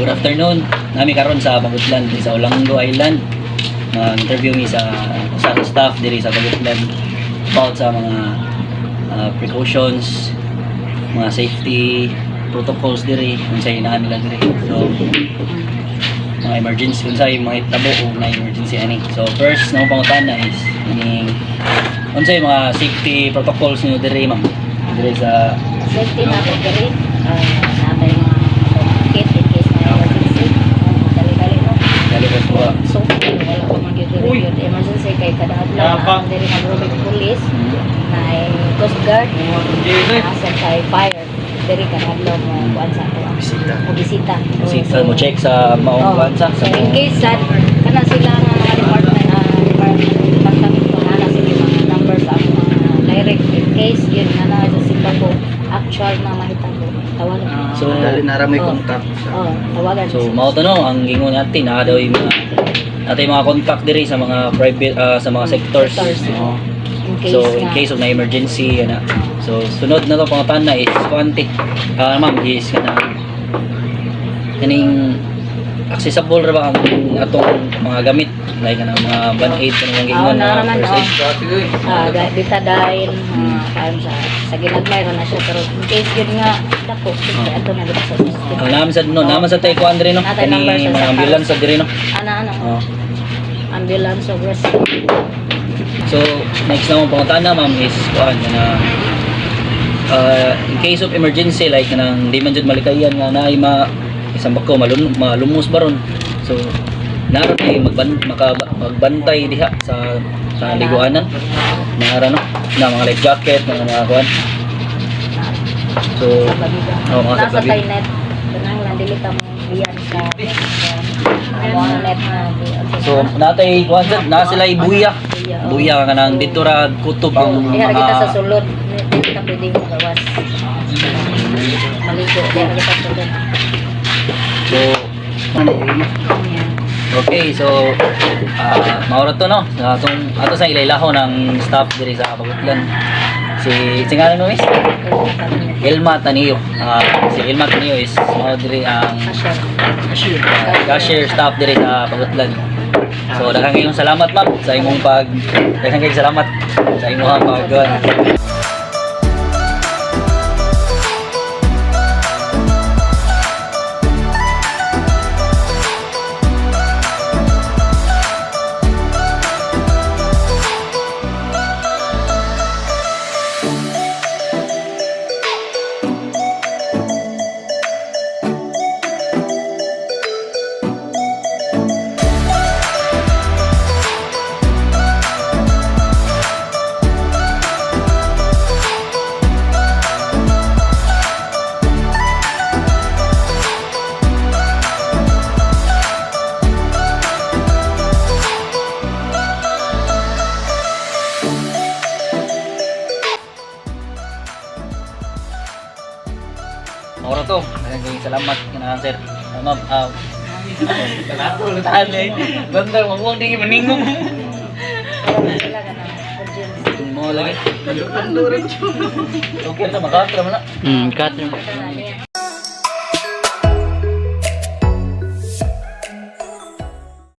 Good afternoon. Nami karon sa Pagutlan sa Olango Island. Mag-interview mi sa staff diri sa Pagutlan about sa mga precautions, mga safety protocols diri kung sa inahan nila diri. So mga emergency kung sa mga tabo o na emergency ani. So first na pangutana is meaning unsay mga safety protocols niyo diri ma'am? Diri sa Safety na po diri. Natay mga kit in case may emergency. Dali-dali no. dali ko po. So, wala ko mag-diri yun. Emergency kay kada adlaw na diri mag-robik police. Na Coast Guard. Asa kay fire. Diri kada adlaw mo kuan sa ato. Bisita. Bisita mo check sa maong bansa So, in case sad kana sila nga mga department ana sila mga number sa ako mga direct in case yun nga na sa simba ko actual na mahitabo tawagan. So dali na may contact. Tawagan. So mao to no ang gingon natin na daw yung mga natay mga contact diri sa mga private sa mga sectors. Oo. So in case of na emergency ana. So sunod na to pangatan na is kuante. Ma'am is kaning accessible ra ba ang atong mga gamit like kanang mga band-aid kanang gingon na first aid. Dita dahil karon sa ginagmay ra na siya pero in case yun nga dako ato na dito sa system. Naman sa tay kuan diri no. Natay Kani number sa mga ambulance sa diri no. Ana. Oh. Ambulance of rescue. So next na mong pangutana ma'am is kuan na in case of emergency like kanang di man jud malikayan nga naay isang bako malumos baron. So naro kay magbantay diha sa liguanan. Nara no na mga life jacket mga kuan. So mga nasa sa tay net kanang lang dili ta mo biyan sa mga net na so natay kuan sad na sila buya. Buya nga nang dito ra kutob ang diha kita sa sulod dili ka pwede mo gawas. Maligo diha kita sa sulod. So okay, so mauro to no. Ato sa ilaylaho ng staff diri sa Pagutlan. Si ngalan mo miss? Elma Tanio. Si Elma Tanio is mao diri ang cashier staff diri sa Pagutlan. So daghang kayong salamat ma'am sa imong daghang kayong salamat sa imong pagkuan. Ora to, daghang salamat kinahanglan sir. Ma'am, banda mo di maningom. Sila ka na urgency. Mo lagi. Okay na makatra man na. Katra.